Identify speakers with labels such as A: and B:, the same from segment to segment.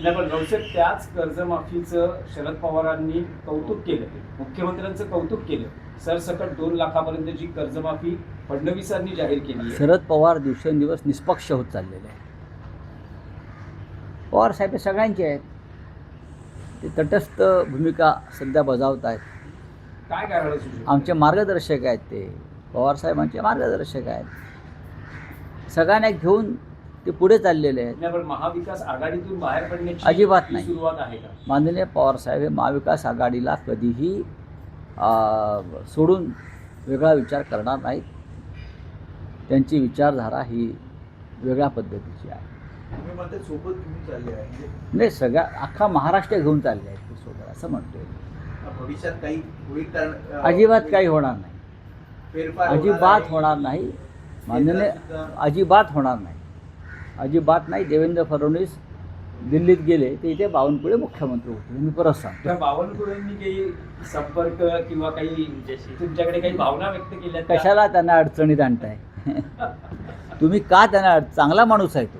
A: नाही, पण गौसेप त्याच कर्जमाफीचं शरद पवारांनी कौतुक केलं, मुख्यमंत्र्यांचं कौतुक केलं. सरसकट 2 लाखापर्यंतची कर्जमाफी फडणवीसांनी जाहीर केली आहे.
B: शरद पवार दिवसेंदिवस निष्पक्ष होत चाललेले आहेत. पवार साहेब हे सगळ्यांचे आहेत, ते तटस्थ भूमिका सध्या बजावत आहेत.
A: काय कारण असू शकतं?
B: आमचे मार्गदर्शक आहेत, ते पवार साहेबांचे मार्गदर्शक आहेत. सगळ्यांना घेऊन ते पुढे चाललेले आहेत.
A: नाही, पण महाविकास आघाडीतून बाहेर पडण्याची
B: अजिबात नाही.
A: सुरुवात आहे का?
B: माननीय पवार साहेब हे महाविकास आघाडीला कधीही सोडून वेगळा विचार करणार नाहीत. त्यांची विचारधारा ही वेगळ्या पद्धतीची आहे.
C: सोबत घेऊन चालले आहे,
B: नाही, सगळ्या अख्खा महाराष्ट्र घेऊन चालले आहेत ते सोबत, असं म्हणतोय.
C: भविष्यात काही होईल कारण
B: अजिबात काही होणार नाही,
C: फेरफार
B: अजिबात होणार नाही. माननीय अजिबात होणार नाही, अजिबात नाही. देवेंद्र फडणवीस दिल्लीत गेले ते इथे बावनकुळे मुख्यमंत्री होते. मी परत सांगतो,
A: त्या बावनकुळेंनी काही संपर्क किंवा काही तुमच्याकडे काही भावना व्यक्त केल्या का?
B: कशाला त्यांना अडचणीत आणताय? तुम्ही का त्यांना चांगला माणूस आहे तो,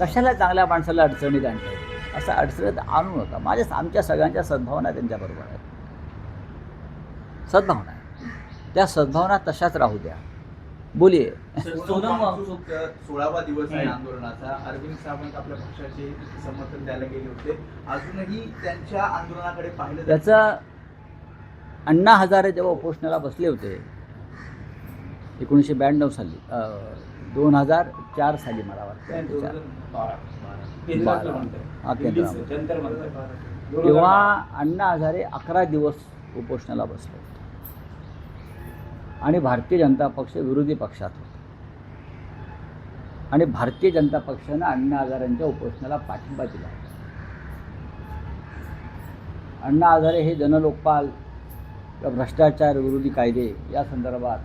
B: कशाला चांगल्या माणसाला अडचणीत आणताय? असं अडचणीत आणू नका. आमच्या सगळ्यांच्या सद्भावना त्यांच्याबरोबर आहेत, सद्भावना आहे. त्या सद्भावना तशाच राहू द्या. बोलिये.
C: सोनम वांगचूक 16वा दिवस आहे आंदोलनाचा. अरविंद सावंत आपल्या पक्षाचे समर्थन द्यायला गेले होते. अजूनही त्यांच्या आंदोलनाकडे पाहिलं
B: त्याचा अण्णा हजारे जेव्हा उपोषणाला बसले होते 1992 साली, 2004 साली मला वाटतं,
A: 2012.
B: हा,
A: दिल्लीचं जंतर मंतर.
B: तेव्हा अण्णा हजारे 11 दिवस उपोषणाला बसले आणि भारतीय जनता पक्ष विरोधी पक्षात होता आणि भारतीय जनता पक्षानं अण्णा हजारेंच्या उपोषणाला पाठिंबा दिला. अण्णा हजारे हे जनलोकपाल किंवा भ्रष्टाचार विरोधी कायदे या संदर्भात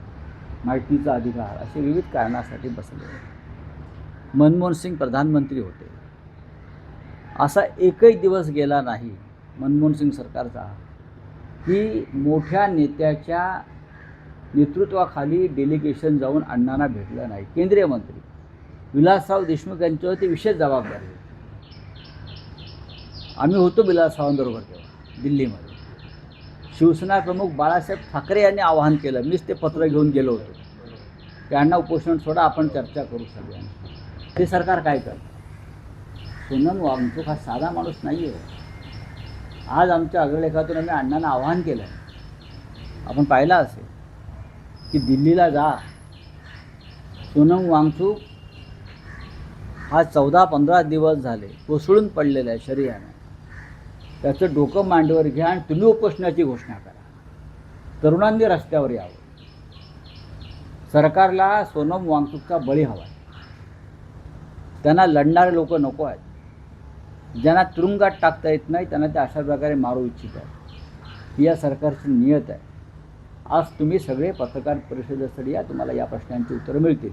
B: माहितीचा अधिकार असे विविध कारणासाठी बसले. मनमोहन सिंग प्रधानमंत्री होते. असा एकही दिवस गेला नाही मनमोहन सिंग सरकारचा की मोठ्या नेत्याच्या नेतृत्वाखाली डेलिगेशन जाऊन अण्णांना भेटलं नाही. केंद्रीय मंत्री विलासराव देशमुख यांच्यावर ते विशेष जबाबदारी होती. आम्ही होतो विलासरावांबरोबर तेव्हा दिल्लीमध्ये. शिवसेना प्रमुख बाळासाहेब ठाकरे यांनी आवाहन केलं, मीच ते पत्र घेऊन गेलो होतो की अण्णा उपोषण सोडा, आपण चर्चा करू सगळ्यांनी. ते सरकार काय करतं? सोनम वांगचूक हा साधा माणूस नाही आहे. आज आमच्या अग्रलेखातून आम्ही अण्णांना आवाहन केलं आहे. आपण पाहिलं असेल की दिल्लीला जा. सोनम वांगचूक हा 14-15 दिवस झाले कोसळून पडलेला आहे शरीराने. त्याचं डोकं मांडीवर घ्या आणि तुम्ही उपोषणाची घोषणा करा. तरुणांनी रस्त्यावर यावं. सरकारला सोनम वांगचूकचा बळी हवा आहे. त्यांना लढणारे लोक नको आहेत. ज्यांना तुरुंगात टाकता येत नाही त्यांना ते अशा प्रकारे मारू इच्छित आहेत. ही या सरकारची नियत आहे. आज तुम्ही सगळे पत्रकार परिषदेसाठी या, तुम्हाला या प्रश्नांची उत्तरं मिळतील.